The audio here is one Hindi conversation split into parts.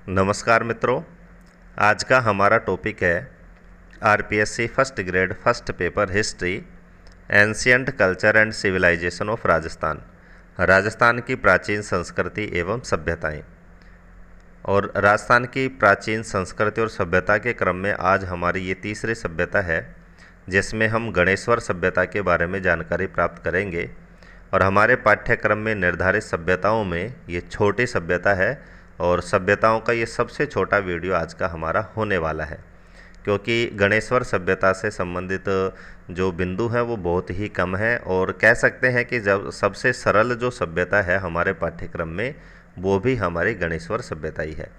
नमस्कार मित्रों, आज का हमारा टॉपिक है RPSC first grade first paper history ancient culture and civilization of Rajasthan. Rajasthan की प्राचीन संस्कृति एवं सभ्यताएं। और राजस्थान की प्राचीन संस्कृति और सभ्यता के क्रम में आज हमारी ये तीसरी सभ्यता है, जिसमें हम गणेश्वर सभ्यता के बारे में जानकारी प्राप्त करेंगे। और हमारे पाठ्यक्रम में निर्धारित सभ्यताओं में ये छोटी सभ्यता है और सभ्यताओं का ये सबसे छोटा वीडियो आज का हमारा होने वाला है, क्योंकि गणेश्वर सभ्यता से संबंधित जो बिंदु हैं वो बहुत ही कम है। और कह सकते हैं कि जब सबसे सरल जो सभ्यता है हमारे पाठ्यक्रम में वो भी हमारी गणेश्वर सभ्यता ही है।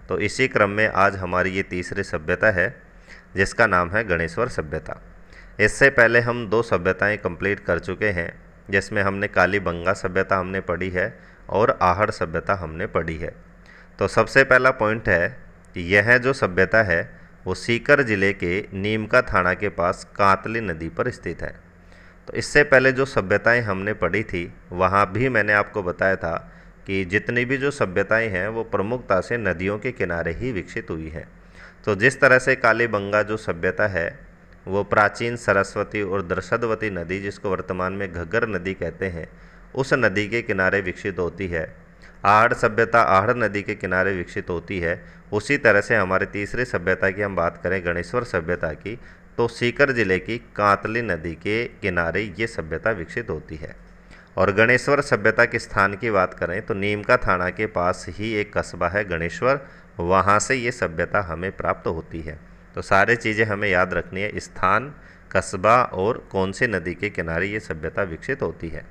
तो इसी क्रम में आज हमारी ये तीसरी सभ्यता है, जिसका नाम है गणेश्वर सभ्यता। इससे पहले हम 2 सभ्यताएं कंप्लीट कर चुके हैं, जिसमें हमने कालीबंगा सभ्यता हमने पढ़ी है और आहड़ सभ्यता हमने पढ़ी है। तो सबसे पहला पॉइंट है कि यह जो सभ्यता है वो सीकर जिले के नीमका थाना के पास कांतली नदी पर स्थित है। तो इससे पहले जो सभ्यताएं हमने पढ़ी थी वहाँ भी मैंने आपको बताया था कि जितनी भी जो सभ्यताएं हैं वो प्रमुखता से नदियों के किनारे ही विकसित हुई हैं। तो जिस तरह से कालीबंगा जो सभ्यता है वो प्राचीन सरस्वती और द्रशदवती नदी, जिसको वर्तमान में घग्गर नदी कहते हैं, उस नदी के किनारे विकसित होती है। आहड़ सभ्यता आहड़ नदी के किनारे विकसित होती है। उसी तरह से हमारे तीसरी सभ्यता की हम बात करें गणेश्वर सभ्यता की, तो सीकर जिले की कांतली नदी के किनारे ये सभ्यता विकसित होती है। और गणेश्वर सभ्यता के स्थान की बात करें तो नीमका थाना के पास ही एक कस्बा है गणेश्वर, वहाँ से ये सभ्यता हमें प्राप्त होती है। तो सारी चीज़ें हमें याद रखनी है, स्थान, कस्बा और कौन सी नदी के किनारे ये सभ्यता विकसित होती है।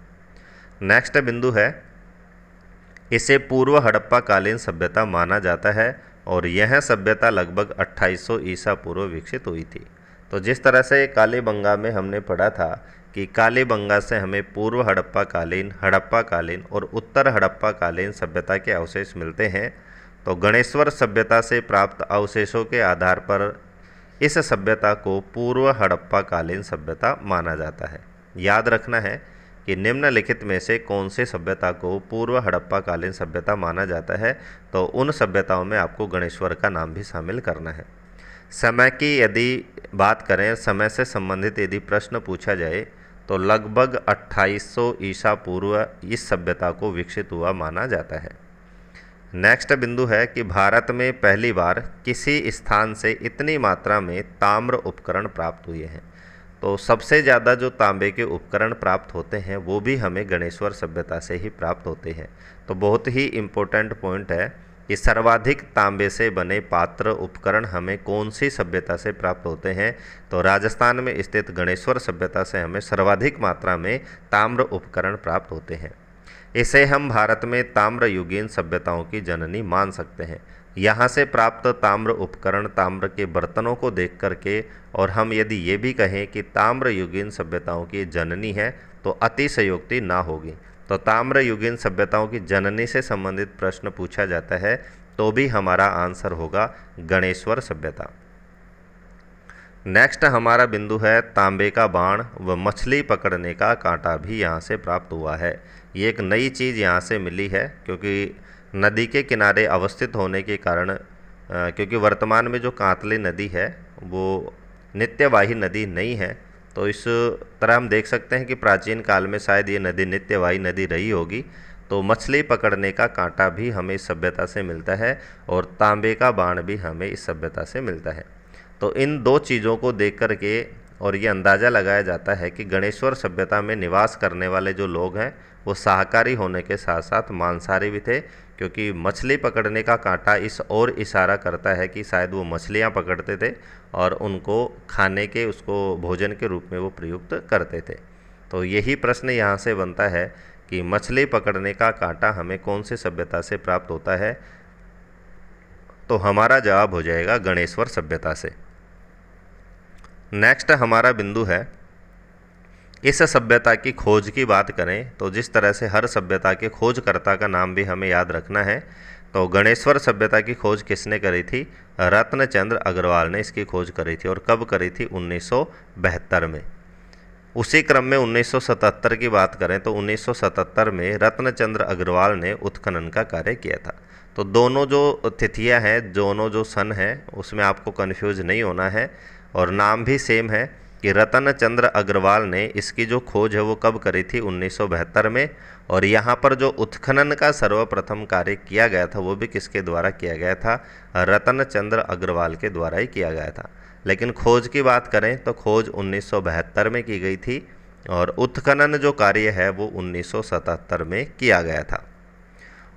नेक्स्ट बिंदु है, इसे पूर्व हड़प्पा कालीन सभ्यता माना जाता है और यह सभ्यता लगभग 2800 ईसा पूर्व विकसित हुई थी। तो जिस तरह से कालीबंगा में हमने पढ़ा था कि कालीबंगा से हमें पूर्व हड़प्पा कालीन और उत्तर हड़प्पा कालीन सभ्यता के अवशेष मिलते हैं, तो गणेश्वर सभ्यता से प्राप्त अवशेषों के आधार पर इस सभ्यता को पूर्व हड़प्पा कालीन सभ्यता माना जाता है। याद रखना है कि निम्नलिखित में से कौन सी सभ्यता को पूर्व हड़प्पा कालीन सभ्यता माना जाता है, तो उन सभ्यताओं में आपको गणेश्वर का नाम भी शामिल करना है। समय की यदि बात करें, समय से संबंधित यदि प्रश्न पूछा जाए तो लगभग 2800 ईसा पूर्व इस सभ्यता को विकसित हुआ माना जाता है। नेक्स्ट बिंदु है कि भारत में पहली बार किसी स्थान से इतनी मात्रा में ताम्र उपकरण प्राप्त हुए हैं। तो सबसे ज़्यादा जो तांबे के उपकरण प्राप्त होते हैं वो भी हमें गणेश्वर सभ्यता से ही प्राप्त होते हैं। तो बहुत ही इम्पोर्टेंट पॉइंट है कि सर्वाधिक तांबे से बने पात्र उपकरण हमें कौन सी सभ्यता से प्राप्त होते हैं, तो राजस्थान में स्थित गणेश्वर सभ्यता से हमें सर्वाधिक मात्रा में ताम्र उपकरण प्राप्त होते हैं। इसे हम भारत में ताम्रयुगीन सभ्यताओं की जननी मान सकते हैं। यहाँ से प्राप्त ताम्र उपकरण ताम्र के बर्तनों को देख करके और हम यदि ये भी कहें कि ताम्रयुगीन सभ्यताओं की जननी है तो अतिशयोक्ति ना होगी। तो ताम्रयुगीन सभ्यताओं की जननी से संबंधित प्रश्न पूछा जाता है तो भी हमारा आंसर होगा गणेश्वर सभ्यता। नेक्स्ट हमारा बिंदु है तांबे का बाण व मछली पकड़ने का कांटा भी यहाँ से प्राप्त हुआ है। ये एक नई चीज़ यहाँ से मिली है, क्योंकि नदी के किनारे अवस्थित होने के कारण, क्योंकि वर्तमान में जो कांतली नदी है वो नित्यवाही नदी नहीं है, तो इस तरह हम देख सकते हैं कि प्राचीन काल में शायद ये नदी नित्यवाही नदी रही होगी। तो मछली पकड़ने का कांटा भी हमें इस सभ्यता से मिलता है और तांबे का बाण भी हमें इस सभ्यता से मिलता है। तो इन 2 चीज़ों को देख करके और ये अंदाज़ा लगाया जाता है कि गणेश्वर सभ्यता में निवास करने वाले जो लोग हैं वो शाकाहारी होने के साथ साथ मांसाहारी भी थे, क्योंकि मछली पकड़ने का कांटा इस ओर इशारा करता है कि शायद वो मछलियाँ पकड़ते थे और उनको खाने के, उसको भोजन के रूप में वो प्रयुक्त करते थे। तो यही प्रश्न यहाँ से बनता है कि मछली पकड़ने का कांटा हमें कौन सी सभ्यता से प्राप्त होता है, तो हमारा जवाब हो जाएगा गणेश्वर सभ्यता से। नेक्स्ट हमारा बिंदु है, इस सभ्यता की खोज की बात करें तो जिस तरह से हर सभ्यता के खोजकर्ता का नाम भी हमें याद रखना है, तो गणेश्वर सभ्यता की खोज किसने करी थी? रत्नचंद्र अग्रवाल ने इसकी खोज करी थी। और कब करी थी? 1972 में। उसी क्रम में 1977 की बात करें तो 1977 में रत्नचंद्र अग्रवाल ने उत्खनन का कार्य किया था। तो दोनों जो तिथियां हैं, दोनों जो सन हैं, उसमें आपको कन्फ्यूज नहीं होना है। और नाम भी सेम है कि रतन चंद्र अग्रवाल ने इसकी जो खोज है वो कब करी थी, 1972 में। और यहाँ पर जो उत्खनन का सर्वप्रथम कार्य किया गया था वो भी किसके द्वारा किया गया था, रतन चंद्र अग्रवाल के द्वारा ही किया गया था। लेकिन खोज की बात करें तो खोज 1972 में की गई थी और उत्खनन जो कार्य है वो 1977 में किया गया था।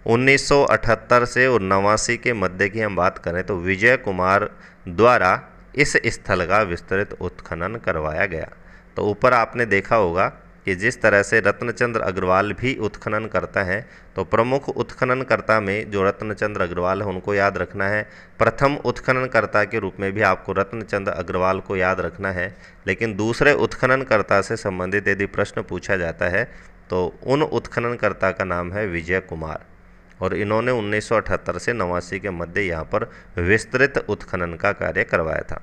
1978 से 1989 के मध्य की हम बात करें तो विजय कुमार द्वारा इस स्थल का विस्तृत उत्खनन करवाया गया। तो ऊपर आपने देखा होगा कि जिस तरह से रत्नचंद्र अग्रवाल भी उत्खनन करता है, तो प्रमुख उत्खननकर्ता में जो रत्नचंद्र अग्रवाल है उनको याद रखना है। प्रथम उत्खननकर्ता के रूप में भी आपको रत्नचंद्र अग्रवाल को याद रखना है। लेकिन दूसरे उत्खननकर्ता से संबंधित यदि प्रश्न पूछा जाता है तो उन उत्खननकर्ता का नाम है विजय कुमार, और इन्होंने 1978 से 89 के मध्य यहाँ पर विस्तृत उत्खनन का कार्य करवाया था।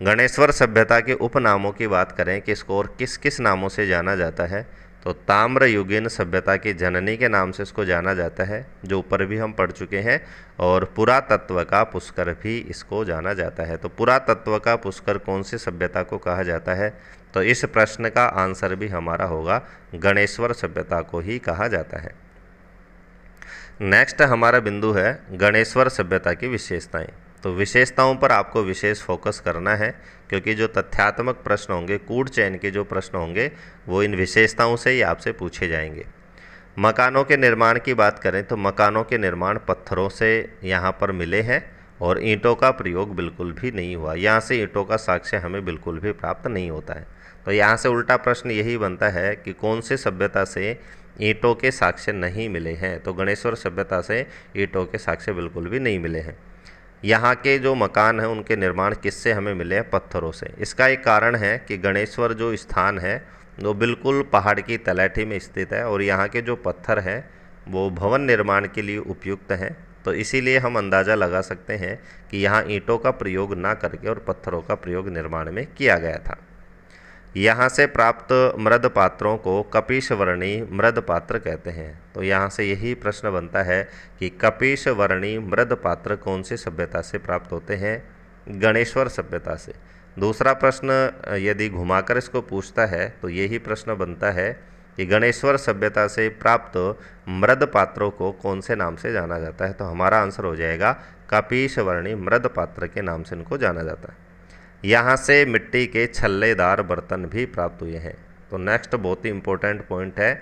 गणेश्वर सभ्यता के उपनामों की बात करें कि इसको और किस किस नामों से जाना जाता है, तो ताम्रयुगीन सभ्यता की जननी के नाम से इसको जाना जाता है, जो ऊपर भी हम पढ़ चुके हैं। और पुरातत्व का पुष्कर भी इसको जाना जाता है। तो पुरातत्व का पुष्कर कौन सी सभ्यता को कहा जाता है, तो इस प्रश्न का आंसर भी हमारा होगा गणेश्वर सभ्यता को ही कहा जाता है। नेक्स्ट हमारा बिंदु है गणेश्वर सभ्यता की विशेषताएं। तो विशेषताओं पर आपको विशेष फोकस करना है, क्योंकि जो तथ्यात्मक प्रश्न होंगे, कूट चयन के जो प्रश्न होंगे वो इन विशेषताओं से ही आपसे पूछे जाएंगे। मकानों के निर्माण की बात करें तो मकानों के निर्माण पत्थरों से यहाँ पर मिले हैं और ईंटों का प्रयोग बिल्कुल भी नहीं हुआ। यहाँ से ईंटों का साक्ष्य हमें बिल्कुल भी प्राप्त नहीं होता है। तो यहाँ से उल्टा प्रश्न यही बनता है कि कौन सी सभ्यता से ईंटों के साक्ष्य नहीं मिले हैं, तो गणेश्वर सभ्यता से ईंटों के साक्ष्य बिल्कुल भी नहीं मिले हैं। यहाँ के जो मकान हैं उनके निर्माण किससे हमें मिले हैं, पत्थरों से। इसका एक कारण है कि गणेश्वर जो स्थान है वो बिल्कुल पहाड़ की तलहटी में स्थित है और यहाँ के जो पत्थर हैं वो भवन निर्माण के लिए उपयुक्त हैं। तो इसीलिए हम अंदाज़ा लगा सकते हैं कि यहाँ ईंटों का प्रयोग ना करके और पत्थरों का प्रयोग निर्माण में किया गया था। यहाँ से प्राप्त मृद पात्रों को कपीशवर्णी मृद पात्र कहते हैं। तो यहाँ से यही प्रश्न बनता है कि कपीशवर्णी मृद पात्र कौन सी सभ्यता से प्राप्त होते हैं, गणेश्वर सभ्यता से। दूसरा प्रश्न यदि घुमाकर इसको पूछता है तो यही प्रश्न बनता है कि गणेश्वर सभ्यता से प्राप्त मृद पात्रों को कौन से नाम से जाना जाता है, तो हमारा आंसर हो जाएगा कपीशवर्णी मृद पात्र के नाम से इनको जाना जाता है। यहाँ से मिट्टी के छल्लेदार बर्तन भी प्राप्त हुए हैं। तो नेक्स्ट बहुत ही इम्पोर्टेंट पॉइंट है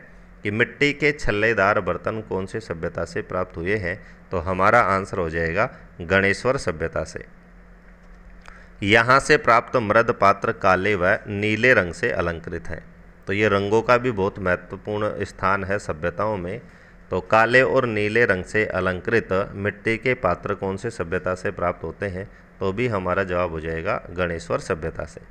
कि मिट्टी के छल्लेदार बर्तन कौन सी सभ्यता से प्राप्त हुए हैं, तो हमारा आंसर हो जाएगा गणेश्वर सभ्यता से। यहाँ से प्राप्त मृद पात्र काले व नीले रंग से अलंकृत हैं। तो ये रंगों का भी बहुत महत्वपूर्ण स्थान है सभ्यताओं में। तो काले और नीले रंग से अलंकृत मिट्टी के पात्र कौन से सभ्यता से प्राप्त होते हैं, तो भी हमारा जवाब हो जाएगा गणेश्वर सभ्यता से।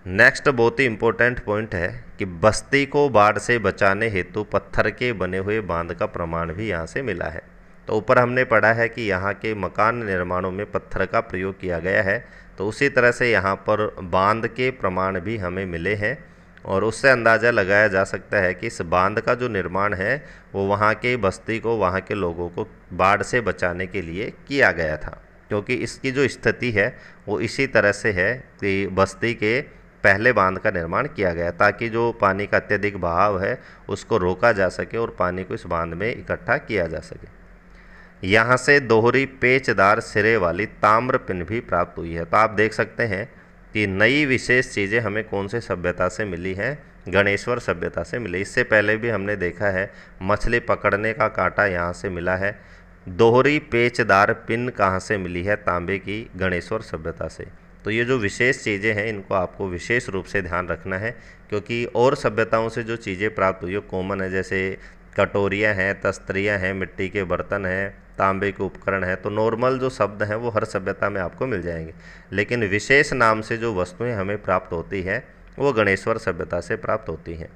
नेक्स्ट बहुत ही इम्पोर्टेंट पॉइंट है कि बस्ती को बाढ़ से बचाने हेतु पत्थर के बने हुए बांध का प्रमाण भी यहाँ से मिला है। तो ऊपर हमने पढ़ा है कि यहाँ के मकान निर्माणों में पत्थर का प्रयोग किया गया है, तो उसी तरह से यहाँ पर बांध के प्रमाण भी हमें मिले हैं और उससे अंदाज़ा लगाया जा सकता है कि इस बांध का जो निर्माण है वो वहाँ के बस्ती को, वहाँ के लोगों को बाढ़ से बचाने के लिए किया गया था, क्योंकि इसकी जो स्थिति है वो इसी तरह से है कि बस्ती के पहले बांध का निर्माण किया गया ताकि जो पानी का अत्यधिक बहाव है उसको रोका जा सके और पानी को इस बांध में इकट्ठा किया जा सके। यहाँ से दोहरी पेचदार सिरे वाली ताम्र पिन भी प्राप्त हुई है। तो आप देख सकते हैं कि नई विशेष चीज़ें हमें कौन से सभ्यता से मिली हैं, गणेश्वर सभ्यता से मिली। इससे पहले भी हमने देखा है मछली पकड़ने का कांटा यहाँ से मिला है। दोहरी पेचदार पिन कहाँ से मिली है, तांबे की, गणेश्वर सभ्यता से। तो ये जो विशेष चीज़ें हैं इनको आपको विशेष रूप से ध्यान रखना है, क्योंकि और सभ्यताओं से जो चीज़ें प्राप्त हुई है कॉमन है, जैसे कटोरियाँ हैं, तस्तरियाँ हैं, मिट्टी के बर्तन हैं, तांबे के उपकरण हैं। तो नॉर्मल जो शब्द हैं वो हर सभ्यता में आपको मिल जाएंगे, लेकिन विशेष नाम से जो वस्तुएं हमें प्राप्त होती हैं वो गणेश्वर सभ्यता से प्राप्त होती हैं।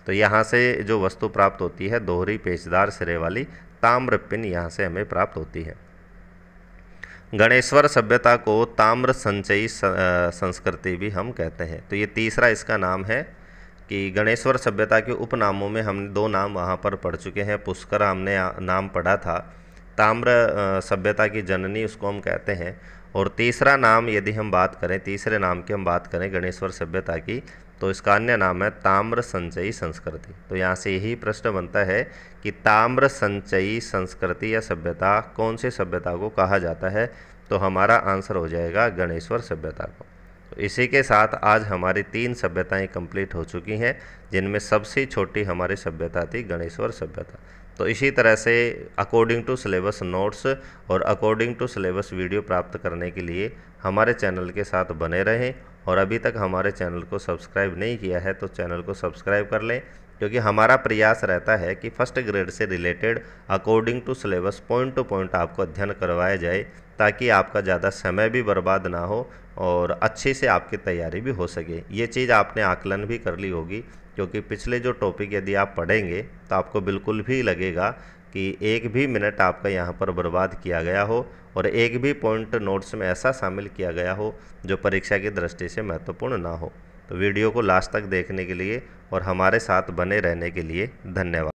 तो यहाँ से जो वस्तु प्राप्त होती है दोहरी पेचदार सिरे वाली ताम्र पिन यहाँ से हमें प्राप्त होती है। गणेश्वर सभ्यता को ताम्र संचयी संस्कृति भी हम कहते हैं। तो ये तीसरा इसका नाम है कि गणेश्वर सभ्यता के उपनामों में हम दो नाम वहाँ पर पढ़ चुके हैं। पुष्कर हमने नाम पढ़ा था ताम्र सभ्यता की जननी उसको हम कहते हैं। और तीसरा नाम यदि हम बात करें, तीसरे नाम की हम बात करें गणेश्वर सभ्यता की, तो इसका अन्य नाम है ताम्र संचयी संस्कृति। तो यहाँ से यही प्रश्न बनता है कि ताम्र संचयी संस्कृति या सभ्यता कौन सी सभ्यता को कहा जाता है, तो हमारा आंसर हो जाएगा गणेश्वर सभ्यता को। तो इसी के साथ आज हमारी 3 सभ्यताएं कंप्लीट हो चुकी हैं, जिनमें सबसे छोटी हमारी सभ्यता थी गणेश्वर सभ्यता। तो इसी तरह से अकॉर्डिंग टू सिलेबस नोट्स और अकॉर्डिंग टू सिलेबस वीडियो प्राप्त करने के लिए हमारे चैनल के साथ बने रहें। और अभी तक हमारे चैनल को सब्सक्राइब नहीं किया है तो चैनल को सब्सक्राइब कर लें, क्योंकि हमारा प्रयास रहता है कि फर्स्ट ग्रेड से related according to syllabus point to point आपको अध्ययन करवाया जाए, ताकि आपका ज़्यादा समय भी बर्बाद ना हो और अच्छे से आपकी तैयारी भी हो सके। ये चीज़ आपने आकलन भी कर ली होगी, क्योंकि पिछले जो टॉपिक यदि आप पढ़ेंगे तो आपको बिल्कुल भी लगेगा कि एक भी मिनट आपका यहाँ पर बर्बाद किया गया हो और एक भी पॉइंट नोट्स में ऐसा शामिल किया गया हो जो परीक्षा की दृष्टि से महत्वपूर्ण ना हो। तो वीडियो को लास्ट तक देखने के लिए और हमारे साथ बने रहने के लिए धन्यवाद।